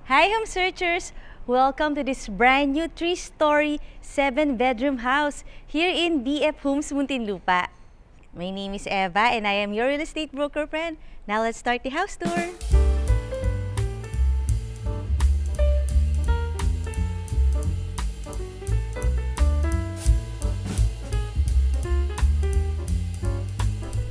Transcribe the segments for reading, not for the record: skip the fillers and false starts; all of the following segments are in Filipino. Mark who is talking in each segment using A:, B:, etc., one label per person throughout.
A: Hi home searchers! Welcome to this brand new 3-story, 7-bedroom house here in BF Homes, Muntinlupa. My name is Eva and I am your real estate broker friend. Now let's start the house tour.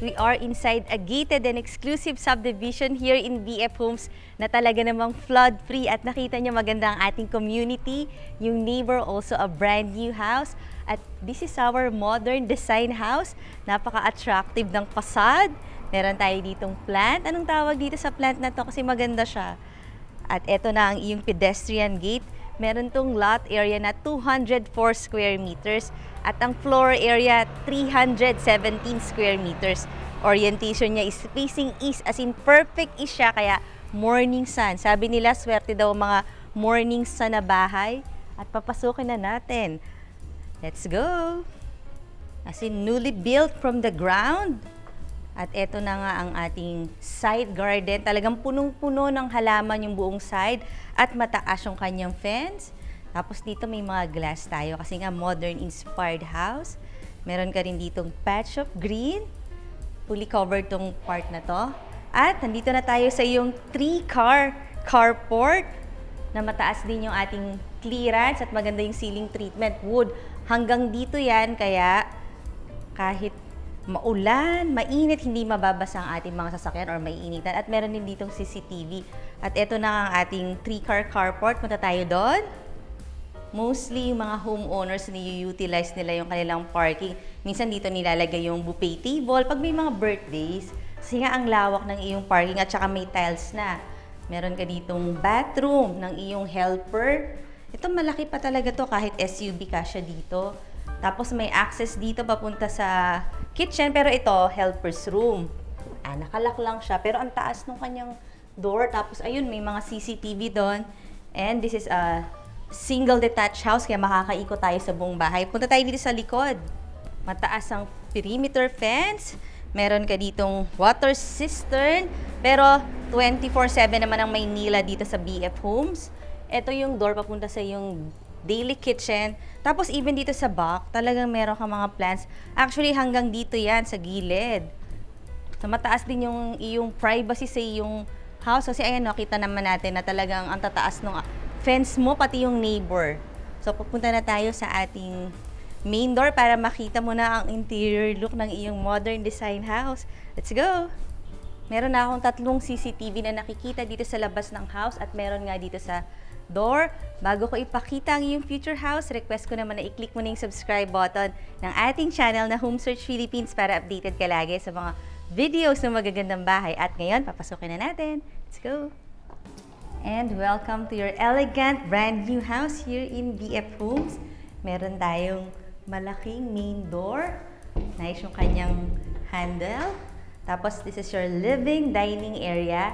A: We are inside a gated and exclusive subdivision here in BF Homes na talaga namang flood-free at nakita niyo maganda ang ating community. Yung neighbor also a brand new house. At this is our modern design house. Napaka-attractive ng facade. Meron tayo ditong plant. Anong tawag dito sa plant na to? Kasi maganda siya. At eto na ang iyong pedestrian gate. Meron tong lot area na 204 square meters at ang floor area 317 square meters. Orientation niya is facing east, as in perfect east siya, kaya morning sun. Sabi nila swerte daw mga morning sun na bahay. At papasukin na natin. Let's go! As in newly built from the ground. At eto na nga ang ating side garden. Talagang punong-puno ng halaman yung buong side at mataas yung kanyang fence. Tapos dito may mga glass tayo kasi nga modern inspired house. Meron ka rin ditong patch of green. Fully covered tong part na to. At nandito na tayo sa yung 3-car carport na mataas din yung ating clearance at maganda yung ceiling treatment. Wood. Hanggang dito yan kaya kahit maulan, mainit, hindi mababasa ang ating mga sasakyan or maiinitan. At meron din ditong CCTV. At ito na ang ating 3-car carport. Punta tayo doon. Mostly yung mga homeowners ni-utilize nila yung kanilang parking. Minsan dito nilalagay yung buffet table. Pag may mga birthdays, kasi nga ang lawak ng iyong parking at saka may tiles na. Meron ka ditong bathroom ng iyong helper. Ito malaki pa talaga to kahit SUV ka siya dito. Tapos may access dito papunta sa kitchen, pero ito, helper's room. Nakalak lang siya, pero ang taas ng kanyang door. Tapos ayun, may mga CCTV doon. And this is a single detached house, kaya makakaikot tayo sa buong bahay. Punta tayo dito sa likod. Mataas ang perimeter fence. Meron ka ditong water cistern, pero 24/7 naman ang Maynila dito sa BF Homes. Ito yung door papunta sa yung daily kitchen. Tapos even dito sa back, talagang meron ka mga plants. Actually, hanggang dito yan sa gilid. So, mataas din yung iyong privacy sa iyong house. Kasi ayan, nakita naman natin na talagang ang tataas ng fence mo, pati yung neighbor. So, pupunta na tayo sa ating main door para makita mo na ang interior look ng iyong modern design house. Let's go! Meron na akong 3 CCTV na nakikita dito sa labas ng house at meron nga dito sa door. Bago ko ipakita ang iyong future house, request ko naman na i-click mo na yung subscribe button ng ating channel na Home Search Philippines para updated ka lagi sa mga videos ng magagandang bahay. At ngayon, papasukin na natin. Let's go! And welcome to your elegant brand new house here in BF Homes. Meron tayong malaking main door. Nice yung kanyang handle. Tapos this is your living dining area.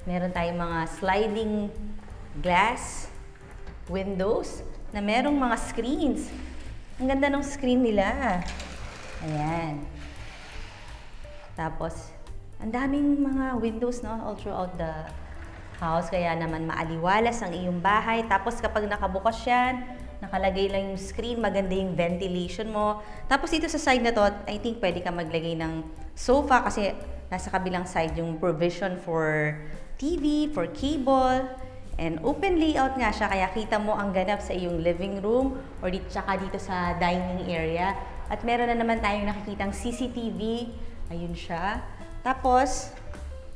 A: Meron tayong mga sliding glass windows na merong mga screens. Ang ganda ng screen nila. Ayan. Tapos, ang daming mga windows, no, all throughout the house. Kaya naman maaliwalas ang iyong bahay. Tapos kapag nakabukas yan, nakalagay lang yung screen, maganda yung ventilation mo. Tapos dito sa side na to, I think pwede ka maglagay ng sofa kasi nasa kabilang side yung provision for TV, for cable. And open layout nga siya, kaya kita mo ang ganap sa iyong living room or tsaka dito sa dining area. At meron na naman tayong nakikitang CCTV. Ayun siya. Tapos,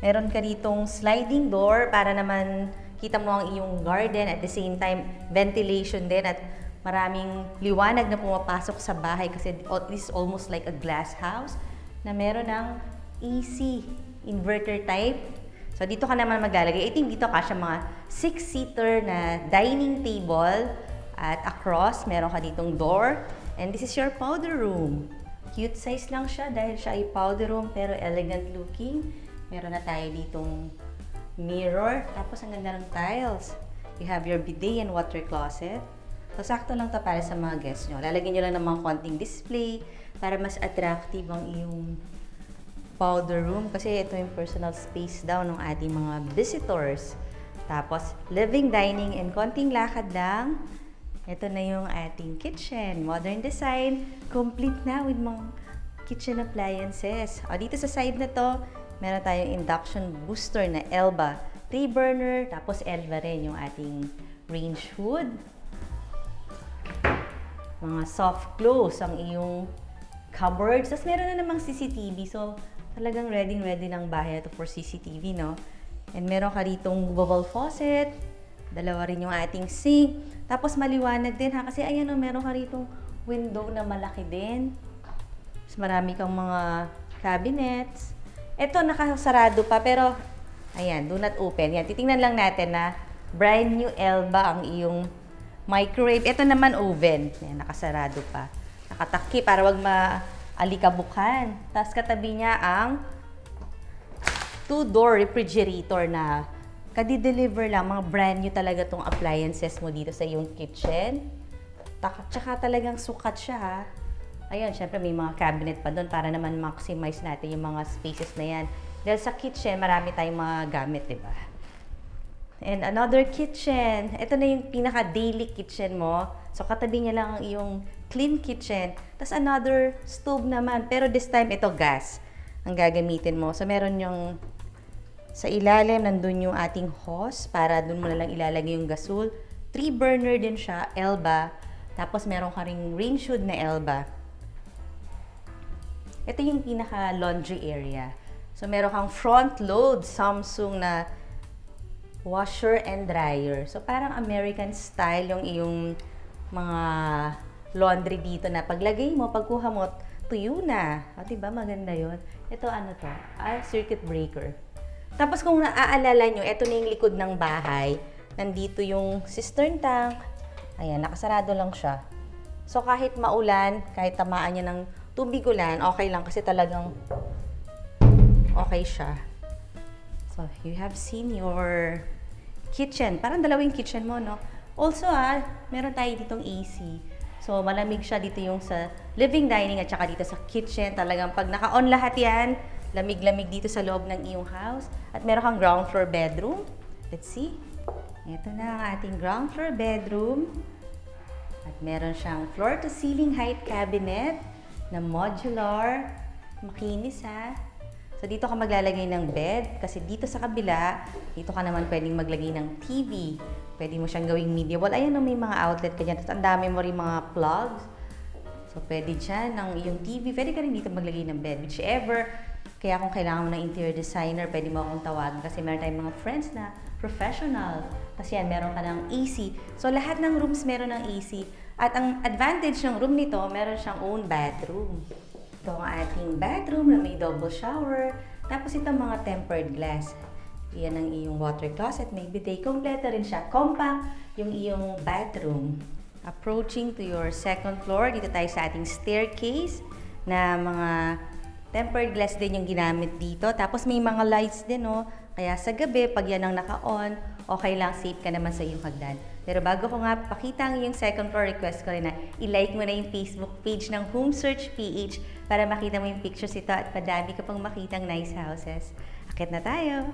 A: meron ka ditong sliding door para naman kita mo ang iyong garden at the same time ventilation din at maraming liwanag na pumapasok sa bahay kasi this is almost like a glass house na meron ng AC inverter type. So, dito ka naman maglalagay. I think dito kasya mga 6-seater na dining table at across, meron ka ditong door. And this is your powder room. Cute size lang siya dahil siya ay powder room pero elegant looking. Meron na tayo ditong mirror. Tapos, ang ganda ng tiles. You have your bidet and water closet. So, sakto lang to para sa mga guests nyo. Lalagyan nyo lang ng mga konting display para mas attractive ang iyong powder room kasi ito yung personal space daw ng ating mga visitors. Tapos, living, dining, and konting lakad lang. Ito na yung ating kitchen. Modern design. Complete na with mga kitchen appliances. O, dito sa side na to, meron tayong induction booster na Elba. 3 burner, tapos Elba rin yung ating range hood. Mga soft close ang iyong cupboards. Tapos meron na namang CCTV. So, talagang ready ng bahay ito for CCTV, no? And meron ka ritong movable faucet. Dalawa rin yung ating sink. Tapos maliwanag din ha. Kasi ayan o, meron ka ritong window na malaki din. Tapos marami kang mga cabinets. Ito nakasarado pa pero ayan, do not open. Yan, titingnan lang natin na brand new Elba ang iyong microwave. Ito naman oven. Yan, nakasarado pa. Nakatakip para wag maalikabukan. Tapos katabi niya ang 2-door refrigerator na kadi-deliver lang. Mga brand new talaga tong appliances mo dito sa iyong kitchen. Tsaka talagang sukat siya ha. Ayun, syempre may mga cabinet pa doon para naman maximize natin yung mga spaces na yan. Dahil sa kitchen, marami tayong mga gamit, di ba? And another kitchen. Ito na yung pinaka-daily kitchen mo. So, katabi niya lang ang iyong clean kitchen. Tapos another stove naman. Pero this time, ito gas ang gagamitin mo. So, meron yung sa ilalim, nandun yung ating hose para dun mo na lang ilalagay yung gasol. 3 burner din siya, Elba. Tapos meron ka ring range hood na Elba. Ito yung pinaka laundry area. So meron kang front load Samsung na washer and dryer. So parang American style yung iyong mga laundry dito na paglagay mo, pagkuha mo, tuyo na. O diba, maganda yun. Ito ano to? Circuit breaker. Tapos kung naaalala nyo, ito na yung likod ng bahay. Nandito yung cistern tank. Ayan, nakasarado lang siya. So kahit maulan, kahit tamaan niya ng tubig ulan, okay lang kasi talagang okay siya. So you have seen your kitchen. Parang dalawang kitchen mo, no? Also, meron tayo ditong AC. So malamig siya dito yung sa living, dining at saka dito sa kitchen. Talagang pag naka-on lahat yan, lamig-lamig dito sa loob ng iyong house. At meron kang ground floor bedroom. Let's see. Ito na ang ating ground floor bedroom. At meron siyang floor-to-ceiling height cabinet na modular. Makinis ha. So dito ka maglalagay ng bed. Kasi dito sa kabila, dito ka naman pwedeng maglagay ng TV. Pwede mo siyang gawing media wall. Ayan o, may mga outlet ka dyan. Tapos ang dami mo rin mga plugs. So pwede dyan ng iyong TV. Pwede ka rin dito maglagay ng bed. Whichever. Kaya kung kailangan mo ng interior designer, pwede mo akong tawagan kasi meron tayong mga friends na professional. Kasi yan, meron ka ng AC. So, lahat ng rooms meron ng AC. At ang advantage ng room nito, meron siyang own bathroom. Ito ang ating bathroom na may double shower. Tapos ito mga tempered glass. Yan ang iyong water closet. May bidet. Kompleto rin siya. Compact yung iyong bathroom. Approaching to your second floor, dito tayo sa ating staircase na mga tempered glass din yung ginamit dito. Tapos may mga lights din, no? Kaya sa gabi, pag yan ang naka-on, okay lang, safe ka naman sa iyong hagdan. Pero bago ko nga pakita ang iyong second floor, request ko rin na i-like mo na yung Facebook page ng Home Search PH para makita mo yung pictures ito at padami ka pang makitang nice houses. Akit na tayo!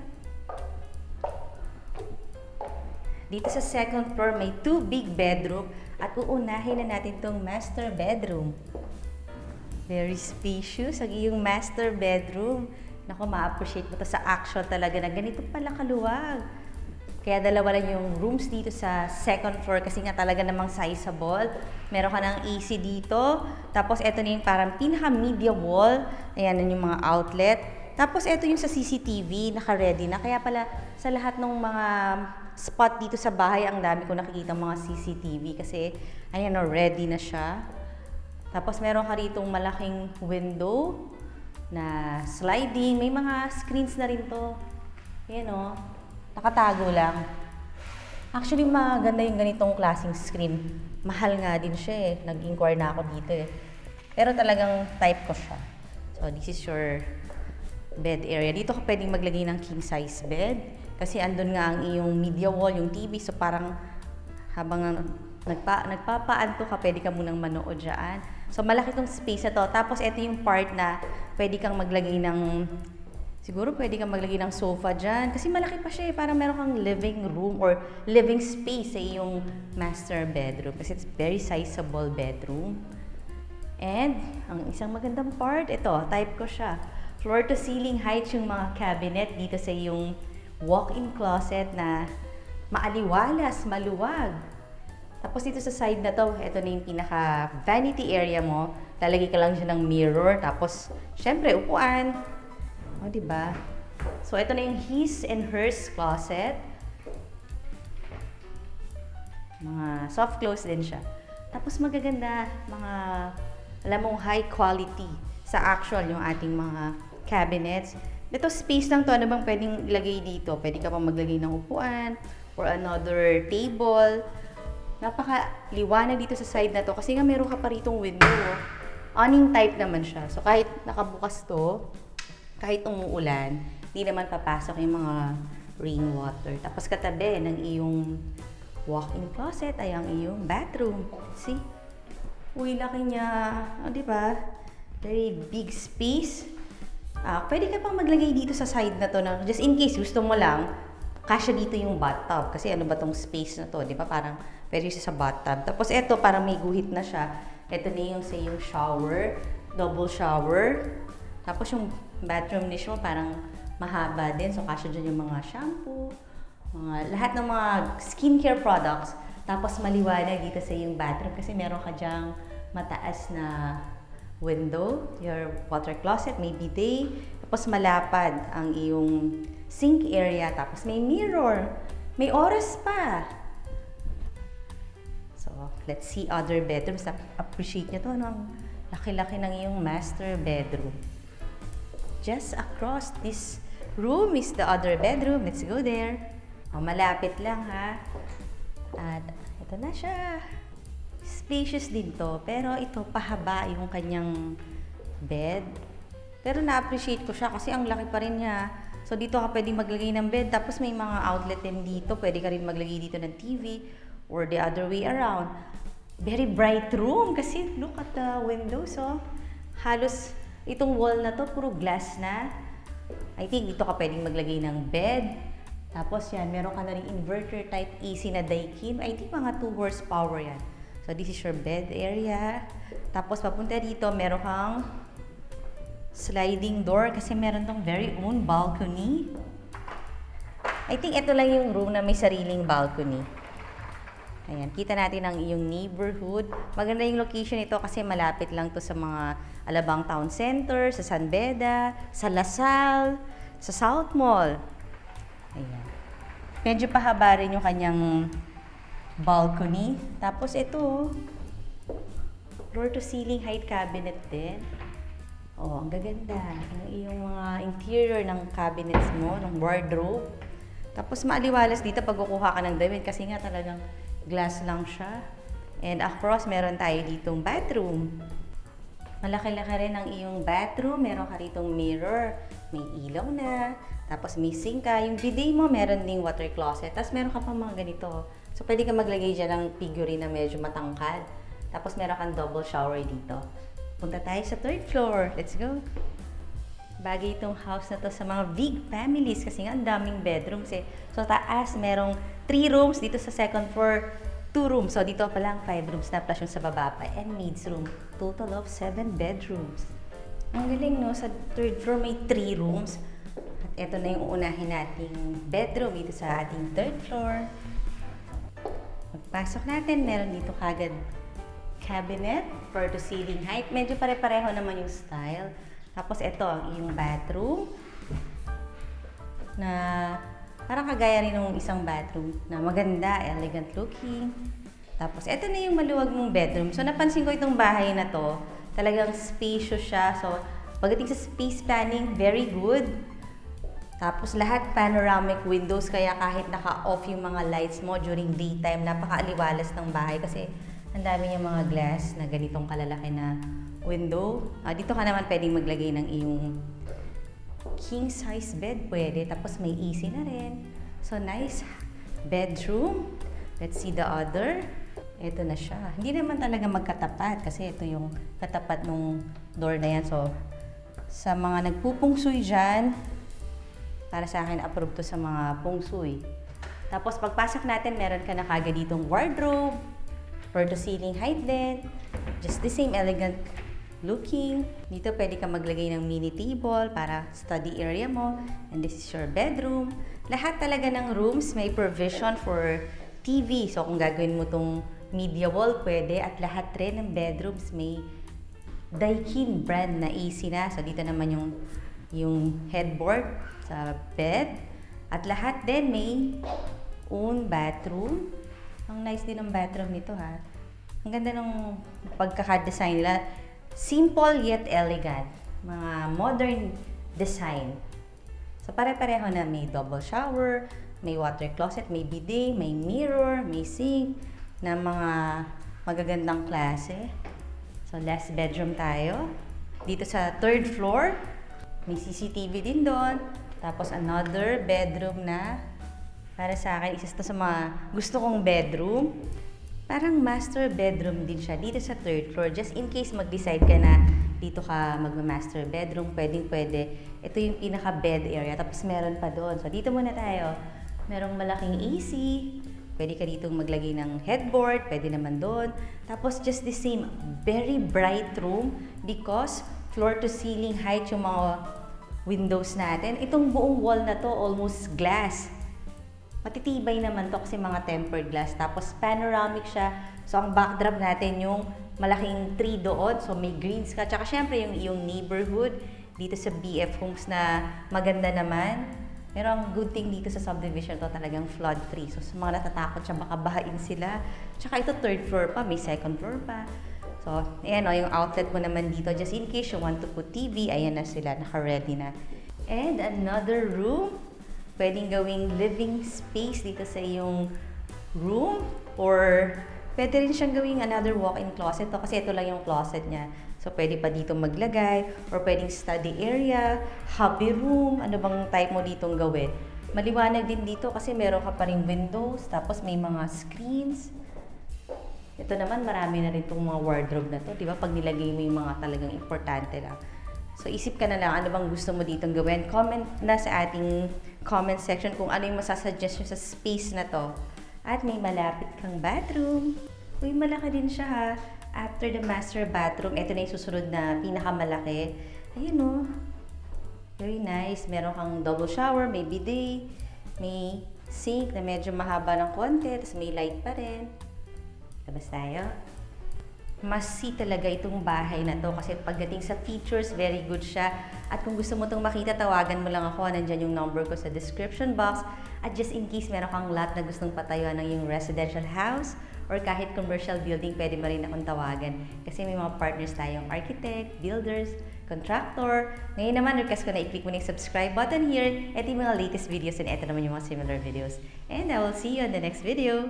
A: Dito sa second floor, may 2 big bedroom at uunahin na natin itong master bedroom. Very spacious ang iyong master bedroom. Naku, ma-appreciate mo ito sa action talaga na ganito pala kaluwag. Kaya dalawa lang yung rooms dito sa second floor kasi nga talaga namang sizable. Meron ka ng AC dito. Tapos ito na yung parang pinaka-media wall. Ayan yung mga outlet. Tapos ito yung sa CCTV, naka-ready na. Kaya pala sa lahat ng mga spot dito sa bahay, ang dami ko nakikita mga CCTV kasi ayan o, ready na siya. Tapos meron ka ritong malaking window na sliding. May mga screens na rin to. Ayan o. Nakatago lang. Actually, maganda yung ganitong klaseng screen. Mahal nga din siya eh. Nag-inquire na ako dito eh. Pero talagang type ko siya. So, this is your bed area. Dito ka pwedeng maglagay ng king size bed. Kasi andun nga ang iyong media wall, yung TV. So, parang habang nagpapaanto ka, pwede ka munang manood dyan. So, malaki tong space na to. Tapos, ito yung part na pwede kang maglagay ng Siguro pwede kang maglagay ng sofa dyan. Kasi malaki pa siya eh. Parang meron kang living room or living space sa iyong master bedroom. Kasi it's very sizable bedroom. And, ang isang magandang part, ito, type ko siya. Floor to ceiling height yung mga cabinet dito sa iyong walk-in closet na maaliwalas, maluwag. Tapos dito sa side na to, ito na yung pinaka vanity area mo. Lalagay ka lang dyan ng mirror. Tapos, syempre, upuan. O, diba? So, ito na yung his and hers closet. Mga soft close din siya. Tapos, magaganda, mga, alam mong high quality sa actual yung ating mga cabinets. Ito, space lang to. Ano bang pwedeng ilagay dito? Pwede ka pa maglagay ng upuan or another table. Napaka-liwanag dito sa side na to. Kasi nga, meron ka pa ritong window. Awning type naman siya. So, kahit nakabukas to, kahit umuulan, hindi naman papasok yung mga rainwater. Tapos katabi ng iyong walk-in closet ay ang iyong bathroom. See? Uy, laki niya. O, diba? Very big space. Pwede ka pang maglagay dito sa side na to na just in case gusto mo lang, kasya dito yung bathtub. Kasi ano ba tong space na to? Diba? Parang pwede siya sa bathtub. Tapos eto, parang may guhit na siya. Eto na yung sa iyong shower. Double shower. Tapos yung bathroom niche mo parang mahaba din. So, kasya dyan yung mga shampoo, lahat ng mga skincare products. Tapos, maliwanag dito sa yung bathroom kasi meron ka dyang mataas na window, your water closet, may bidet. Tapos, malapad ang iyong sink area. Tapos, may mirror. May oras pa. So, let's see other bedrooms. Appreciate nyo to, no? Laki-laki ng iyong master bedroom. Just across this room is the other bedroom. Let's go there. Malapit lang ha. At ito na siya. Spacious din to. Pero ito, pahaba yung kanyang bed. Pero na-appreciate ko siya kasi ang laki pa rin niya. So dito ka pwedeng maglagay ng bed. Tapos may mga outlet din dito. Pwede ka rin maglagay dito ng TV or the other way around. Very bright room kasi look at the windows. So, halos itong wall na to, puro glass na. I think dito ka pwedeng maglagay ng bed. Tapos yan, meron ka na rin inverter type AC na Daikin. I think mga 2 horsepower yan. So this is your bed area. Tapos papunta dito, meron kang sliding door kasi meron tong very own balcony. I think ito lang yung room na may sariling balcony. Ayan, kita natin ang iyong neighborhood. Maganda yung location ito kasi malapit lang to sa mga Alabang Town Center, sa San Beda, sa Lasal, sa South Mall. Ayan. Medyo pahaba rin yung kanyang balcony. Tapos ito, floor to ceiling height cabinet din. Oh, ang gaganda. Ang iyong mga interior ng cabinets mo, ng wardrobe. Tapos maaliwalas dito pag kukuha ka ng damit kasi nga talagang glass lang siya. And across, meron tayo ditong bathroom. Malaki-laki rin ang iyong bathroom. Meron ka ritong mirror. May ilaw na. Tapos may sink ka. Yung bidet mo, meron ding water closet. Tapos meron ka pang mga ganito. So, pwede ka maglagay dyan ng figurine na medyo matangkad. Tapos meron kang double shower dito. Punta tayo sa 3rd floor. Let's go! Bagay itong house na to sa mga big families kasi nga ang daming bedrooms eh. So, taas, merong 3 rooms. Dito sa 2nd floor, 2 rooms. So, dito pa lang 5 rooms na plus yung sa baba pa. And maids room. Total of 7 bedrooms. Ang galing, no? Sa 3rd floor, may 3 rooms. At ito na yung uunahin nating bedroom dito sa ating 3rd floor. Pagpasok natin, meron dito kagad cabinet, floor to ceiling height. Medyo pare-pareho naman yung style. Tapos ito, yung bathroom na parang kagaya rin ng isang bathroom na maganda, elegant looking. Tapos ito na yung maluwag mong bedroom. So napansin ko itong bahay na to, talagang spacious siya. So pagdating sa space planning, very good. Tapos lahat panoramic windows kaya kahit naka-off yung mga lights mo during daytime, napaka-aliwalas ng bahay kasi ang dami yung mga glass na ganitong kalalaki na window. Dito ka naman pwedeng maglagay ng iyong king size bed pwede. Tapos may AC na rin. So nice bedroom. Let's see the other. Ito na siya. Hindi naman talaga magkatapat kasi ito yung katapat ng door na yan. So sa mga nagpupungsoy dyan, Para sa akin, approved to sa mga feng shui. Tapos pagpasok natin, meron ka na kagad ditong wardrobe, floor to ceiling height din. Just the same elegant looking. Dito pwede ka maglagay ng mini table para study area mo. And this is your bedroom. Lahat talaga ng rooms may provision for TV. So kung gagawin mo tong media wall, pwede. At lahat rin ng bedrooms may Daikin brand na AC na. So dito naman yung headboard sa bed. At lahat din may own bathroom. Ang nice din ng bathroom nito ha. Ang ganda ng pagkaka-design nila. Simple yet elegant. Mga modern design. So pare-pareho na may double shower, may water closet, may bidet, may mirror, may sink na mga magagandang klase. So last bedroom tayo. Dito sa third floor, may CCTV din doon. Tapos another bedroom na para sa akin, isa sa mga gusto kong bedroom. Parang master bedroom din siya dito sa third floor. Just in case mag-decide ka na dito ka magma-master bedroom, pwedeng-pwede. Ito yung pinaka-bed area. Tapos meron pa doon. So dito muna tayo. Merong malaking AC. Pwede ka ditong maglagay ng headboard. Pwede naman doon. Tapos just the same, very bright room because floor to ceiling height yung mga windows natin. Itong buong wall na to, almost glass. Matitibay naman to kasi mga tempered glass. Tapos panoramic siya. So ang backdrop natin yung malaking tree doon. So may greens ka. Tsaka syempre yung neighborhood dito sa BF Homes na maganda naman. Pero ang good thing dito sa subdivision to talagang flood free. So sa mga natatakot siya baka bahain sila. Tsaka ito third floor pa, may second floor pa. So ayan o, yung outlet mo naman dito. Just in case you want to put TV, ayan na sila, naka-ready na. And another room. Pwedeng gawing living space dito sa iyong room or pwede rin siyang gawing another walk-in closet to kasi ito lang yung closet niya. So pwede pa dito maglagay or pwedeng study area, hobby room, ano bang type mo ditong gawin. Maliwanag din dito kasi meron ka pa rin windows, tapos may mga screens. Ito naman marami na rin itong mga wardrobe na to, di ba? Pag nilagay mo yung mga talagang importante lang. So, isip ka na lang, ano bang gusto mo ditong gawin? Comment na sa ating comment section kung ano yung masasuggest nyo sa space na to. At may malapit kang bathroom. Uy, malaki din siya ha. After the master bathroom, ito na yung susunod na pinakamalaki. Ayun o. Very nice. Meron kang double shower, may bidet, may sink na medyo mahaba ng konti, tapos may light pa rin. Labas tayo. Must-see talaga itong bahay na to kasi pagdating sa features, very good siya. At kung gusto mo itong makita, tawagan mo lang ako. Nandyan yung number ko sa description box. At just in case meron kang lot na gustong patayuan ng yung residential house or kahit commercial building, pwede mo rin akong tawagan. Kasi may mga partners tayong architect, builders, contractor. Ngayon naman, request ko na i-click mo na yung subscribe button here. Ito yung mga latest videos and ito naman yung mga similar videos. And I will see you on the next video.